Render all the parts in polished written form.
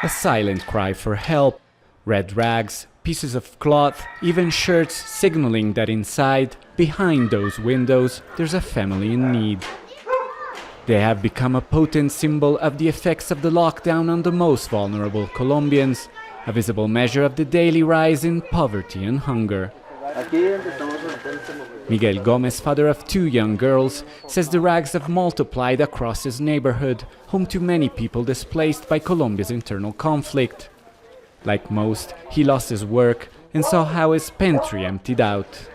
A silent cry for help. Red rags, pieces of cloth, even shirts signaling that inside, behind those windows, there's a family in need. They have become a potent symbol of the effects of the lockdown on the most vulnerable Colombians, a visible measure of the daily rise in poverty and hunger. Miguel Gomez, father of 2 young girls, says the rags have multiplied across his neighborhood, home to many people displaced by Colombia's internal conflict. Like most, he lost his work and saw how his pantry emptied out.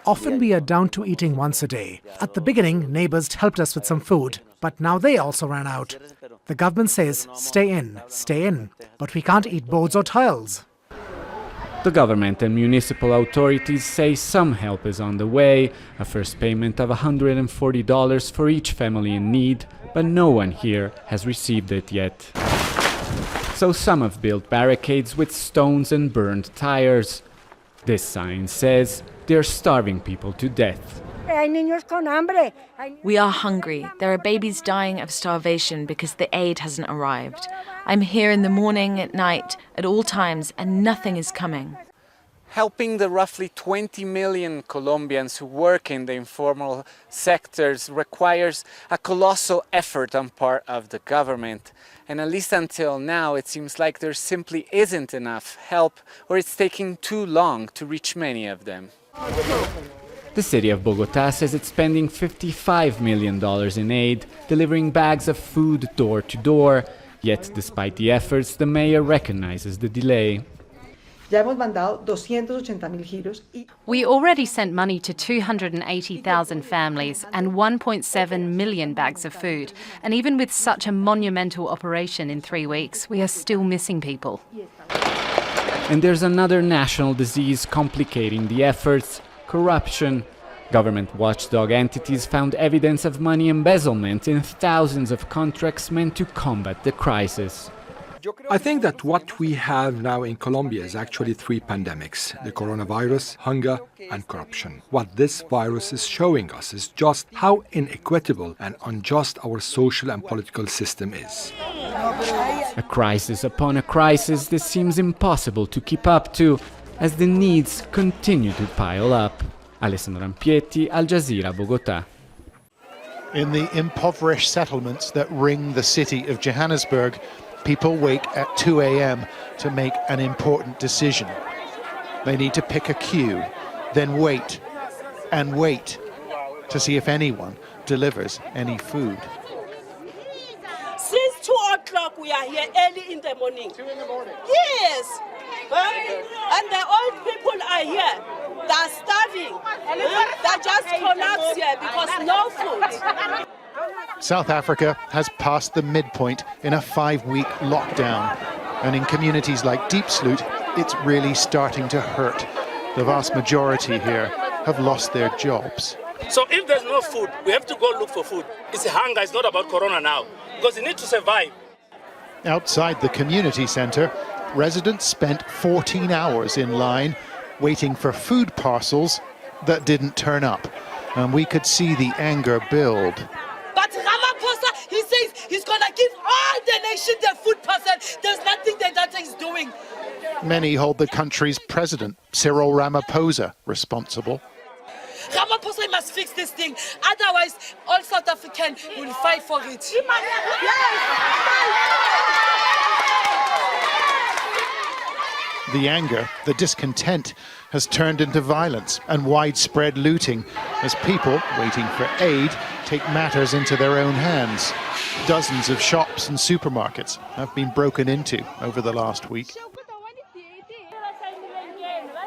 Often we are down to eating once a day. At the beginning, neighbors helped us with some food, but now they also ran out. The government says, stay in, but we can't eat boards or tiles. The government and municipal authorities say some help is on the way, a first payment of $140 for each family in need, but no one here has received it yet. So some have built barricades with stones and burned tires. This sign says they're starving people to death. We are hungry. There are babies dying of starvation because the aid hasn't arrived. I'm here in the morning, at night, at all times, and nothing is coming. Helping the roughly 20 million Colombians who work in the informal sectors requires a colossal effort on part of the government. And at least until now, it seems like there simply isn't enough help, or it's taking too long to reach many of them. The city of Bogotá says it's spending $55 million in aid, delivering bags of food door to door. Yet, despite the efforts, the mayor recognizes the delay. We already sent money to 280,000 families and 1.7 million bags of food. And even with such a monumental operation in 3 weeks, we are still missing people. And there's another national disease complicating the efforts: corruption. Government watchdog entities found evidence of money embezzlement in thousands of contracts meant to combat the crisis. I think that what we have now in Colombia is actually 3 pandemics: the coronavirus, hunger, and corruption. What this virus is showing us is just how inequitable and unjust our social and political system is. A crisis upon a crisis, this seems impossible to keep up to, as the needs continue to pile up. Alessandro Ampietti, Al Jazeera, Bogotá. In the impoverished settlements that ring the city of Johannesburg, people wake at 2 a.m. to make an important decision. They need to pick a queue, then wait and wait to see if anyone delivers any food. Since 2 o'clock we are here early in the morning. 2 in the morning? Yes. And the old people are here. They're starving. They just collapse here because no food. South Africa has passed the midpoint in a 5-week lockdown. And in communities like Diepsloot, it's really starting to hurt. The vast majority here have lost their jobs. So if there's no food, we have to go look for food. It's hunger, it's not about corona now, because you need to survive. Outside the community centre, residents spent 14 hours in line waiting for food parcels that didn't turn up. And we could see the anger build. But Ramaphosa, he says he's going to give all the nation their food parcel. There's nothing that he's doing. Many hold the country's president, Cyril Ramaphosa, responsible. Ramaphosa must fix this thing. Otherwise, all South Africans will fight for it. The anger, the discontent, has turned into violence and widespread looting as people waiting for aid take matters into their own hands. Dozens of shops and supermarkets have been broken into over the last week.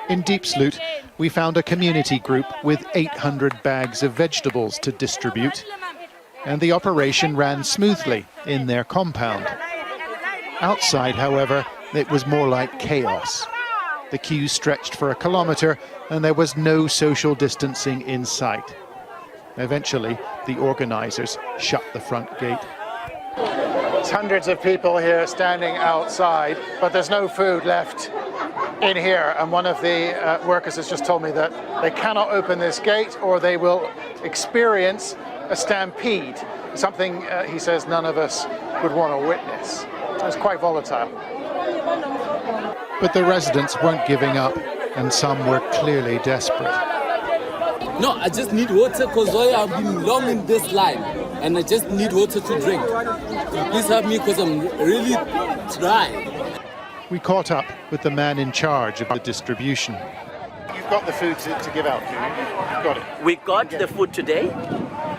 In Diepsloot, we found a community group with 800 bags of vegetables to distribute, and the operation ran smoothly in their compound. Outside, however, it was more like chaos. The queue stretched for 1 kilometre and there was no social distancing in sight. Eventually, the organisers shut the front gate. There's hundreds of people here standing outside, but there's no food left in here. And one of the workers has just told me that they cannot open this gate or they will experience a stampede, something he says none of us would want to witness. It's quite volatile. But the residents weren't giving up, and some were clearly desperate. No, I just need water because I've been long in this line and I just need water to drink. Please help me because I'm really dry. We caught up with the man in charge of the distribution. You've got the food to give out, do you? You've got it. We got the food today.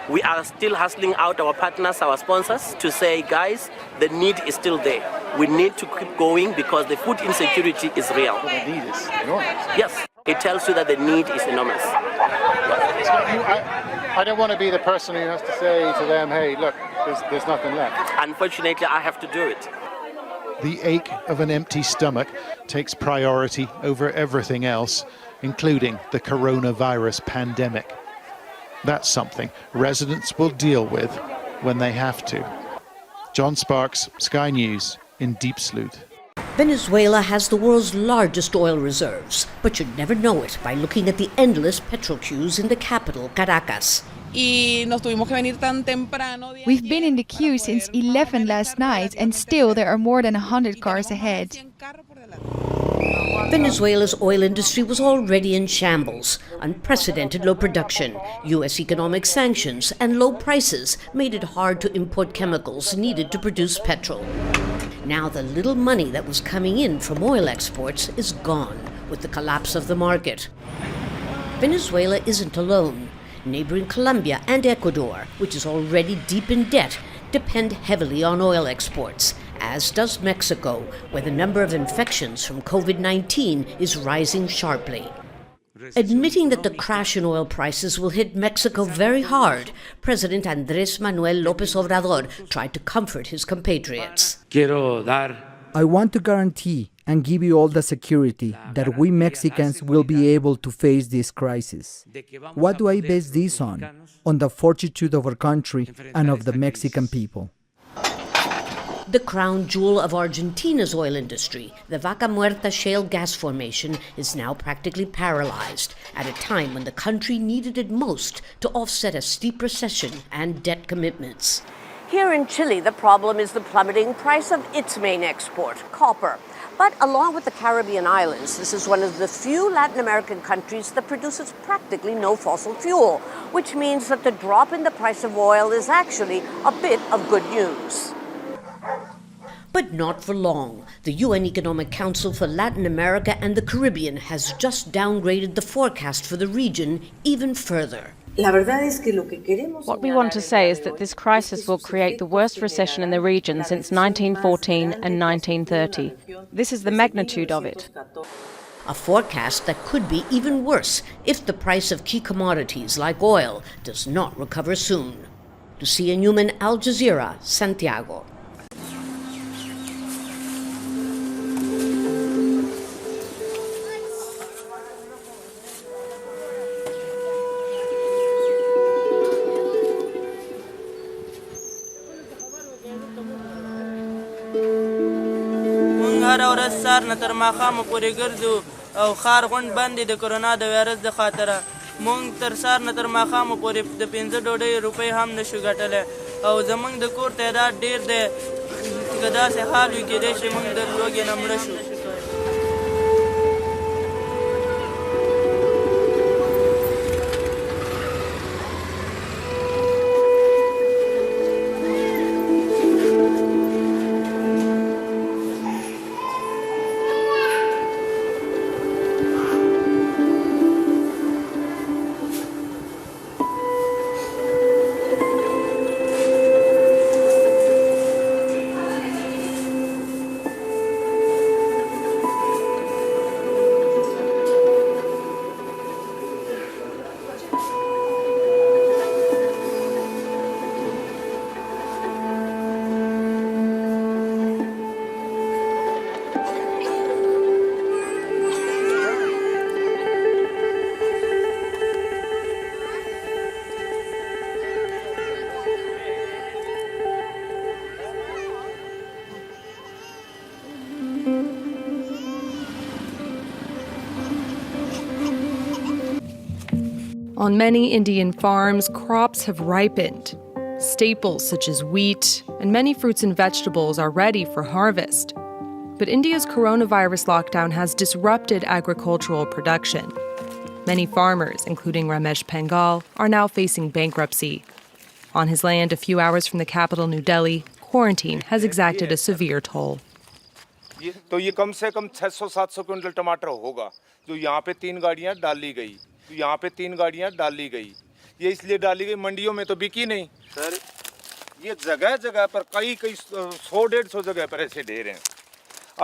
We are still hustling out our partners, our sponsors, to say, guys, the need is still there. We need to keep going because the food insecurity is real. Well, the need is enormous. Yes, it tells you that the need is enormous. So I don't want to be the person who has to say to them, hey, look, there's nothing left. Unfortunately, I have to do it. The ache of an empty stomach takes priority over everything else, including the coronavirus pandemic. That's something residents will deal with when they have to. John Sparks, Sky News in Deep Sloot. Venezuela has the world's largest oil reserves, but you'd never know it by looking at the endless petrol queues in the capital, Caracas. We've been in the queue since 11 last night, and still there are more than 100 cars ahead. Venezuela's oil industry was already in shambles. Unprecedented low production, U.S. economic sanctions, and low prices made it hard to import chemicals needed to produce petrol. Now the little money that was coming in from oil exports is gone with the collapse of the market. Venezuela isn't alone. Neighboring Colombia and Ecuador, which is already deep in debt, depend heavily on oil exports, as does Mexico, where the number of infections from COVID-19 is rising sharply. Admitting that the crash in oil prices will hit Mexico very hard, President Andrés Manuel López Obrador tried to comfort his compatriots. I want to guarantee and give you all the security that we Mexicans will be able to face this crisis. What do I base this on? On the fortitude of our country and of the Mexican people. The crown jewel of Argentina's oil industry, the Vaca Muerta shale gas formation, is now practically paralyzed at a time when the country needed it most to offset a steep recession and debt commitments. Here in Chile, the problem is the plummeting price of its main export, copper. But along with the Caribbean islands, this is one of the few Latin American countries that produces practically no fossil fuel, which means that the drop in the price of oil is actually a bit of good news. But not for long. The UN Economic Council for Latin America and the Caribbean has just downgraded the forecast for the region even further. What we want to say is that this crisis will create the worst recession in the region since 1914 and 1930. This is the magnitude of it. A forecast that could be even worse if the price of key commodities like oil does not recover soon. Lucia Newman, Al Jazeera, Santiago. هر ورځ سهار نه تر ماښامه پورې ګرځو او ښار غونډ بند دی د کرونا د وایرس د خاطره مونږ تر سهار نه تر ماښامه پورې د 15 ډوډۍ روپۍ هم نشو ګټلی او زمونږ د کور تعداد ډېر دی که داسې حال وي کیدای شي مونږ د لوږې نه مړه شو. On many Indian farms, crops have ripened. Staples such as wheat and many fruits and vegetables are ready for harvest. But India's coronavirus lockdown has disrupted agricultural production. Many farmers, including Ramesh Pangal, are now facing bankruptcy. On his land a few hours from the capital, New Delhi, quarantine has exacted a severe toll. तो ये कम से कम 600-700 quintal टमाटर होगा जो यहाँ पे 3 गाड़ियाँ डाली गई यहाँ पे 3 गाड़ियाँ डाली गई ये इसलिए डाली गई मंडियों में तो बिकी नहीं सर ये जगह जगह पर कई 100-150 जगह पर ऐसे ढेर हैं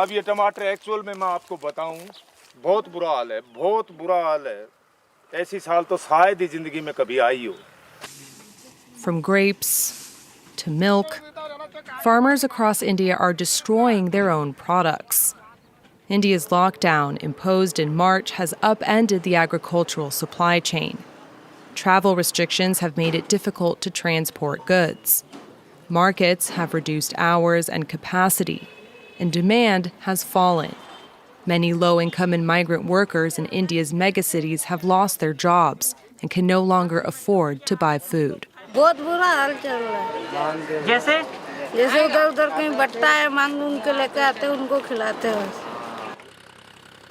अब ये टमाटर एक्चुअल में मैं आपको बताऊं बहुत बुरा हाल है ऐसी साल तो शायद ही जिंदगी में कभी आई हो. From grapes to milk, farmers across India are destroying their own products. India's lockdown, imposed in March, has upended the agricultural supply chain. Travel restrictions have made it difficult to transport goods. Markets have reduced hours and capacity, and demand has fallen. Many low-income and migrant workers in India's megacities have lost their jobs and can no longer afford to buy food. बहुत बुरा हाल चल रहा है जैसे उधर कहीं बटता है मांग के लेके आते हैं उनको खिलाते हैं.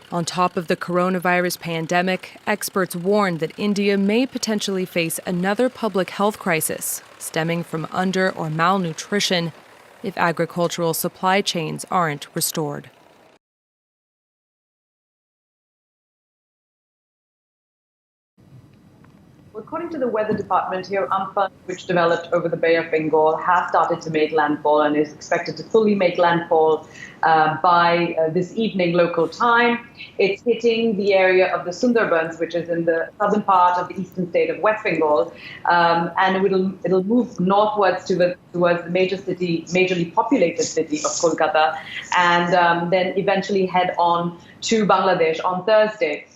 On top of the coronavirus pandemic, experts warned that India may potentially face another public health crisis stemming from under- or malnutrition if agricultural supply chains aren't restored. According to the weather department here, Amphan, which developed over the Bay of Bengal, has started to make landfall and is expected to fully make landfall by this evening local time. It's hitting the area of the Sundarbans, which is in the southern part of the eastern state of West Bengal, and it'll move northwards towards the majorly populated city of Kolkata, and then eventually head on to Bangladesh on Thursday.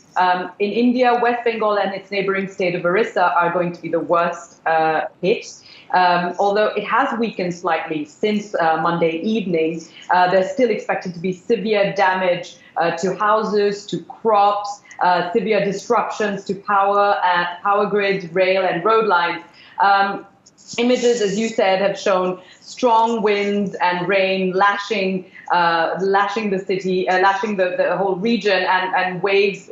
In India, West Bengal and its neighboring state of Orissa are going to be the worst hit. Although it has weakened slightly since Monday evening, there's still expected to be severe damage to houses, to crops, severe disruptions to power grids, rail and road lines. Images, as you said, have shown strong winds and rain lashing the city, lashing the whole region, and waves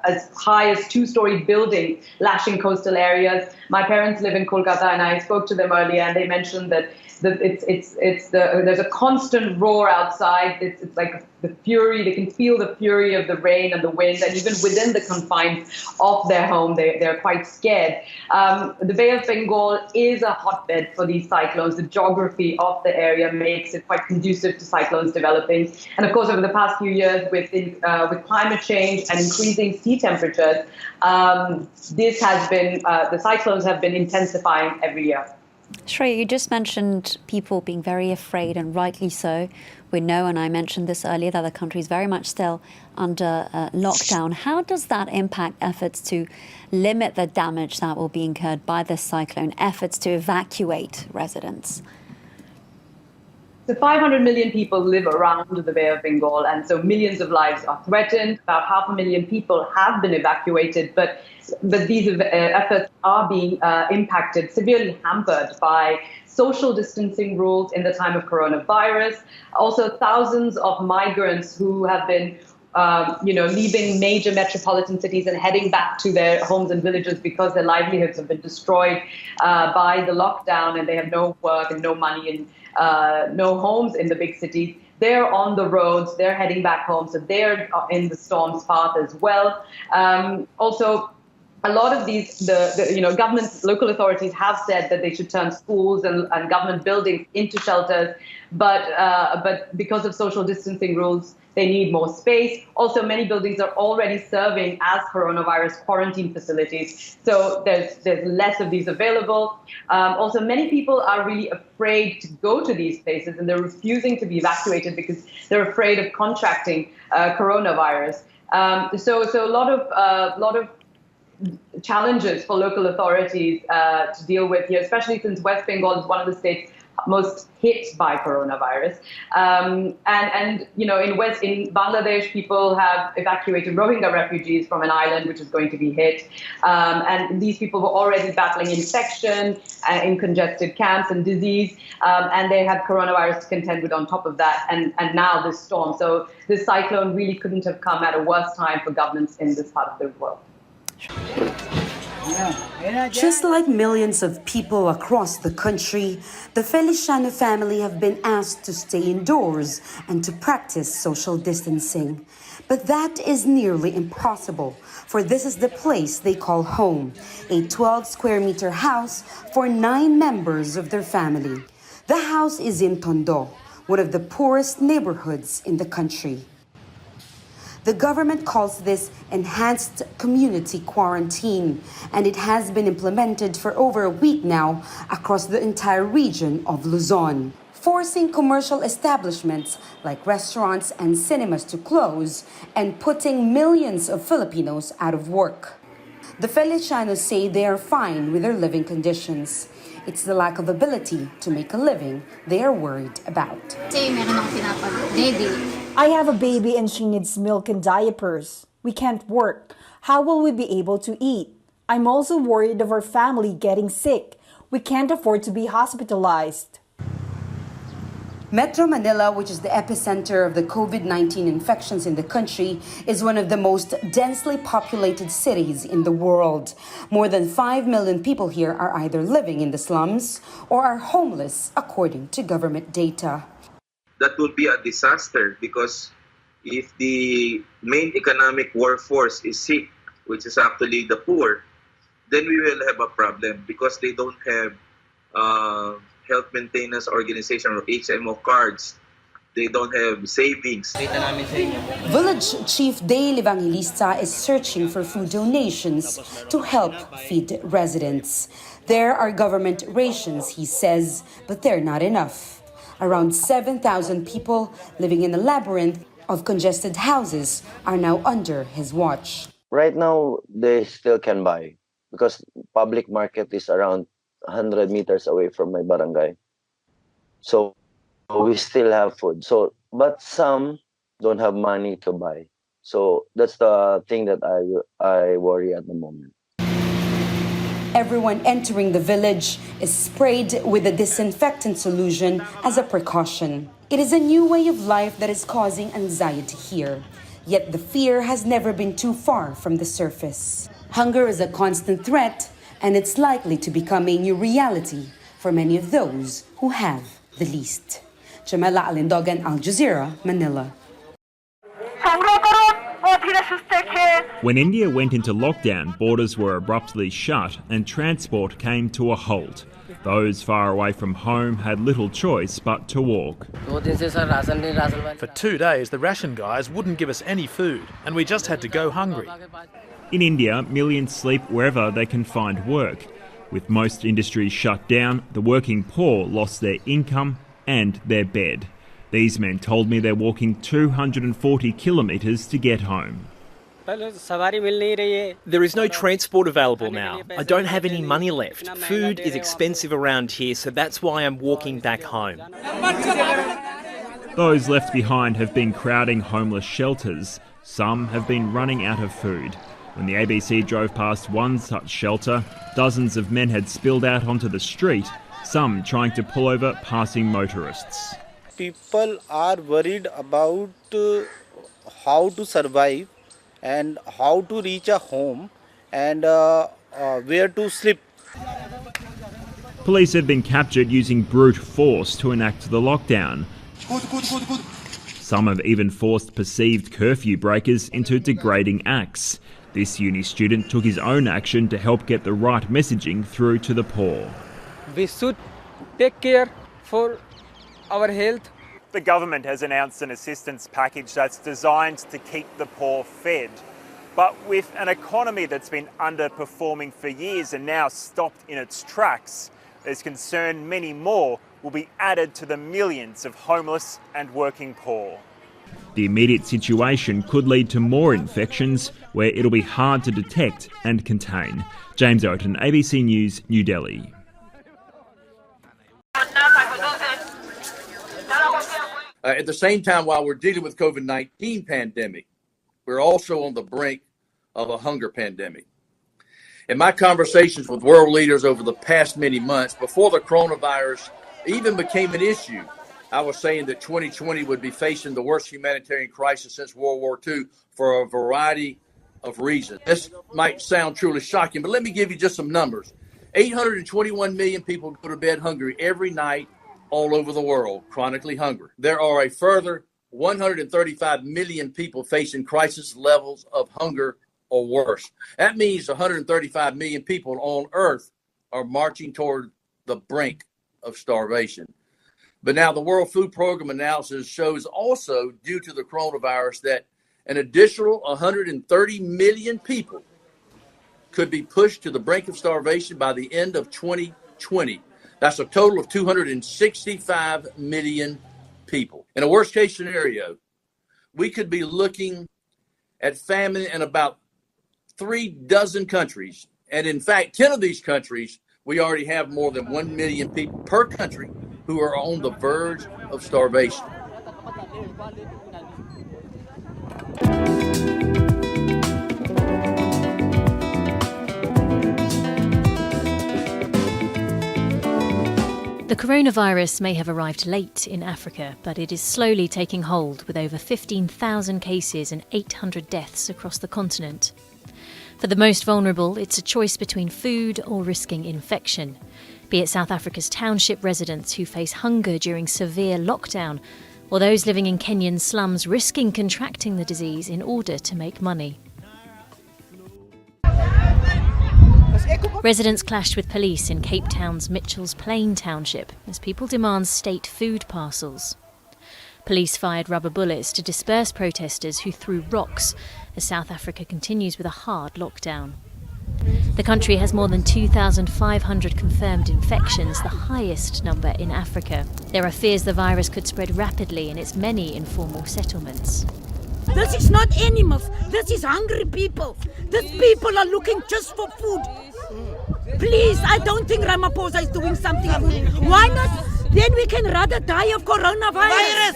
as high as 2-story buildings lashing coastal areas. My parents live in Kolkata, and I spoke to them earlier, and they mentioned that there's a constant roar outside. It's like the fury. They can feel the fury of the rain and the wind, and even within the confines of their home, they're quite scared. The Bay of Bengal is a hotbed for these cyclones. The geography of the area makes it quite conducive to cyclones developing. And of course, over the past few years, with climate change and increasing sea temperatures, the cyclones have been intensifying every year. Shreya, you just mentioned people being very afraid, and rightly so. We know, and I mentioned this earlier, that the country is very much still under lockdown. How does that impact efforts to limit the damage that will be incurred by this cyclone, efforts to evacuate residents? So 500 million people live around the Bay of Bengal, and so millions of lives are threatened. About 500,000 people have been evacuated, but these efforts are being impacted, severely hampered by social distancing rules in the time of coronavirus. Also, thousands of migrants who have been leaving major metropolitan cities and heading back to their homes and villages because their livelihoods have been destroyed by the lockdown, and they have no work and no money and no homes in the big cities. They're on the roads, they're heading back home, so they're in the storm's path as well. Also, a lot of these, government, local authorities have said that they should turn schools and government buildings into shelters, but because of social distancing rules, they need more space. Also, many buildings are already serving as coronavirus quarantine facilities, so there's less of these available. Also, many people are really afraid to go to these places, and they're refusing to be evacuated because they're afraid of contracting coronavirus. So a lot of challenges for local authorities to deal with here, especially since West Bengal is one of the states most hit by coronavirus. And you know, in Bangladesh, people have evacuated Rohingya refugees from an island which is going to be hit. And these people were already battling infection in congested camps and disease. And they had coronavirus to contend with on top of that. And now this storm. So this cyclone really couldn't have come at a worse time for governments in this part of the world. Just like millions of people across the country, the Feliciano family have been asked to stay indoors and to practice social distancing. But that is nearly impossible, for this is the place they call home, a 12 square meter house for 9 members of their family. The house is in Tondo, one of the poorest neighborhoods in the country. The government calls this enhanced community quarantine, and it has been implemented for over a week now across the entire region of Luzon, forcing commercial establishments like restaurants and cinemas to close and putting millions of Filipinos out of work. The Felicianos say they are fine with their living conditions. It's the lack of ability to make a living they are worried about. I have a baby and she needs milk and diapers. We can't work. How will we be able to eat? I'm also worried of our family getting sick. We can't afford to be hospitalized. Metro Manila, which is the epicenter of the COVID-19 infections in the country, is one of the most densely populated cities in the world. More than 5 million people here are either living in the slums or are homeless, according to government data. That will be a disaster because if the main economic workforce is sick, which is actually the poor, then we will have a problem because they don't have health maintenance organization or HMO cards. They don't have savings. Village Chief Dale Evangelista is searching for food donations to help feed residents. There are government rations, he says, but they're not enough. Around 7,000 people living in a labyrinth of congested houses are now under his watch. Right now, they still can buy because public market is around 100 meters away from my barangay. So we still have food. But some don't have money to buy. So that's the thing that I worry at the moment. Everyone entering the village is sprayed with a disinfectant solution as a precaution. It is a new way of life that is causing anxiety here. Yet the fear has never been too far from the surface. Hunger is a constant threat, and it's likely to become a new reality for many of those who have the least. Jamala Alindogan, Al Jazeera, Manila. When India went into lockdown, borders were abruptly shut and transport came to a halt. Those far away from home had little choice but to walk. For 2 days, the ration guys wouldn't give us any food, and we just had to go hungry. In India, millions sleep wherever they can find work. With most industries shut down, the working poor lost their income and their bed. These men told me they're walking 240 kilometres to get home. There is no transport available now. I don't have any money left. Food is expensive around here, so that's why I'm walking back home. Those left behind have been crowding homeless shelters. Some have been running out of food. When the ABC drove past one such shelter, dozens of men had spilled out onto the street, some trying to pull over passing motorists. People are worried about how to survive and how to reach a home and where to sleep. Police have been captured using brute force to enact the lockdown. Some have even forced perceived curfew breakers into degrading acts. This uni student took his own action to help get the right messaging through to the poor. We should take care for our health. The government has announced an assistance package that's designed to keep the poor fed. But with an economy that's been underperforming for years and now stopped in its tracks, there's concern many more will be added to the millions of homeless and working poor. The immediate situation could lead to more infections where it'll be hard to detect and contain. James Oaten, ABC News, New Delhi. At the same time, while we're dealing with COVID-19 pandemic, we're also on the brink of a hunger pandemic. In my conversations with world leaders over the past many months, before the coronavirus even became an issue, I was saying that 2020 would be facing the worst humanitarian crisis since World War II for a variety of reasons. This might sound truly shocking, but let me give you just some numbers. 821 million people go to bed hungry every night all over the world, chronically hungry. There are a further 135 million people facing crisis levels of hunger or worse. That means 135 million people on Earth are marching toward the brink of starvation. But now the World Food Program analysis shows also, due to the coronavirus, that an additional 130 million people could be pushed to the brink of starvation by the end of 2020. That's a total of 265 million people. In a worst case scenario, we could be looking at famine in about 36 countries. And in fact, 10 of these countries, we already have more than 1 million people per country who are on the verge of starvation. The coronavirus may have arrived late in Africa, but it is slowly taking hold, with over 15,000 cases and 800 deaths across the continent. For the most vulnerable, it's a choice between food or risking infection, be it South Africa's township residents who face hunger during severe lockdown, or those living in Kenyan slums risking contracting the disease in order to make money. Residents clashed with police in Cape Town's Mitchell's Plain township as people demand state food parcels. Police fired rubber bullets to disperse protesters who threw rocks as South Africa continues with a hard lockdown. The country has more than 2,500 confirmed infections, the highest number in Africa. There are fears the virus could spread rapidly in its many informal settlements. This is not animals, this is hungry people. These people are looking just for food. Please, I don't think Ramaphosa is doing something good. Why not? Then we can rather die of coronavirus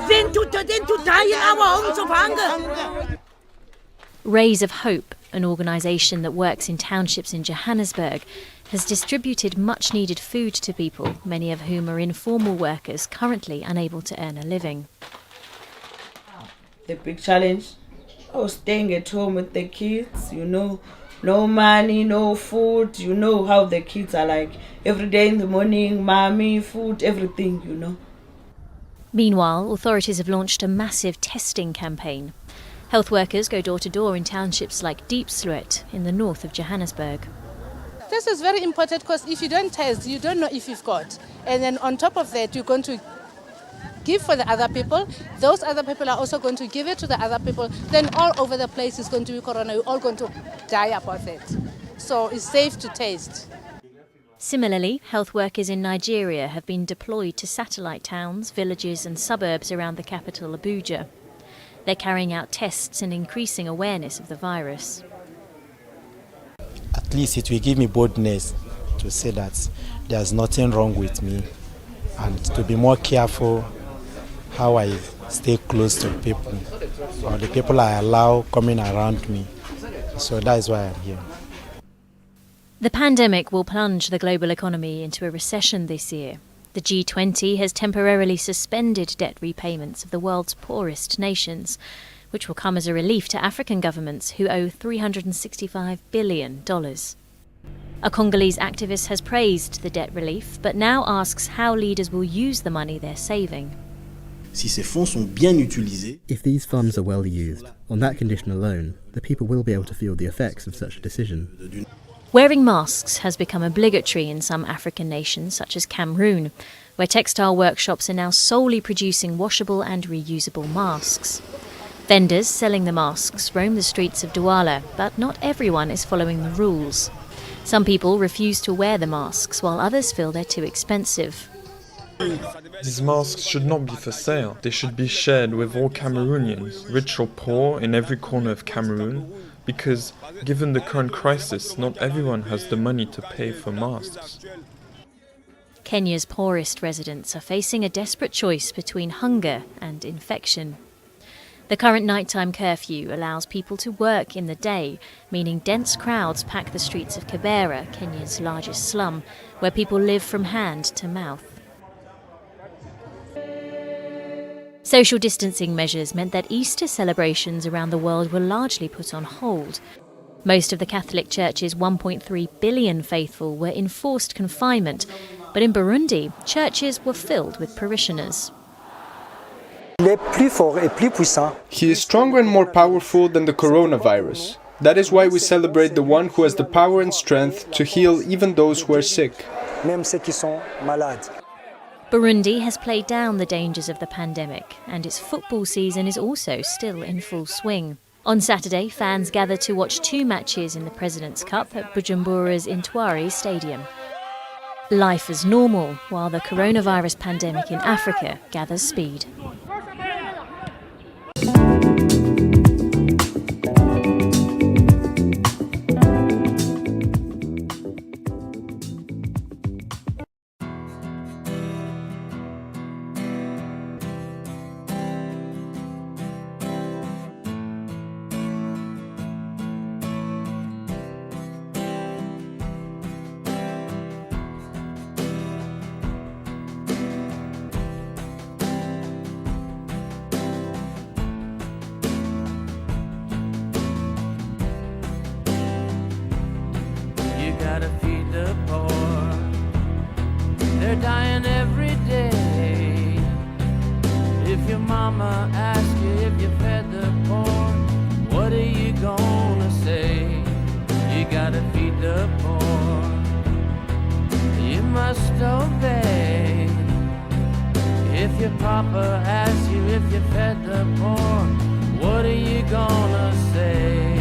than to die in our homes of hunger. Rays of Hope, an organisation that works in townships in Johannesburg, has distributed much-needed food to people, many of whom are informal workers currently unable to earn a living. The big challenge, I was staying at home with the kids, no money, no food, how the kids are like. Every day in the morning, mommy, food, everything, Meanwhile, authorities have launched a massive testing campaign. Health workers go door to door in townships like Diepsloot in the north of Johannesburg. This is very important because if you don't test, you don't know if you've got. And then on top of that, you're going to give for the other people. Those other people are also going to give it to the other people. Then all over the place is going to be corona. We're all going to die about it. So it's safe to taste. Similarly, health workers in Nigeria have been deployed to satellite towns, villages and suburbs around the capital, Abuja. They're carrying out tests and increasing awareness of the virus. At least it will give me boldness to say that there's nothing wrong with me and to be more careful how I stay close to people or the people I allow coming around me. So that is why I'm here. The pandemic will plunge the global economy into a recession this year. The G20 has temporarily suspended debt repayments of the world's poorest nations, which will come as a relief to African governments who owe $365 billion. A Congolese activist has praised the debt relief, but now asks how leaders will use the money they're saving. If these funds are well used, on that condition alone, the people will be able to feel the effects of such a decision. Wearing masks has become obligatory in some African nations, such as Cameroon, where textile workshops are now solely producing washable and reusable masks. Vendors selling the masks roam the streets of Douala, but not everyone is following the rules. Some people refuse to wear the masks, while others feel they're too expensive. These masks should not be for sale. They should be shared with all Cameroonians, rich or poor, in every corner of Cameroon, because, given the current crisis, not everyone has the money to pay for masks. Kenya's poorest residents are facing a desperate choice between hunger and infection. The current nighttime curfew allows people to work in the day, meaning dense crowds pack the streets of Kibera, Kenya's largest slum, where people live from hand to mouth. Social distancing measures meant that Easter celebrations around the world were largely put on hold. Most of the Catholic Church's 1.3 billion faithful were in forced confinement, but in Burundi, churches were filled with parishioners. He is stronger and more powerful than the coronavirus. That is why we celebrate the one who has the power and strength to heal even those who are sick. Burundi has played down the dangers of the pandemic, and its football season is also still in full swing. On Saturday, fans gathered to watch 2 matches in the President's Cup at Bujumbura's Intwari Stadium. Life as normal, while the coronavirus pandemic in Africa gathers speed. Gotta feed the poor. They're dying every day. If your mama asks you if you fed the poor, what are you gonna say? You gotta feed the poor. You must obey. If your papa asks you if you fed the poor, what are you gonna say?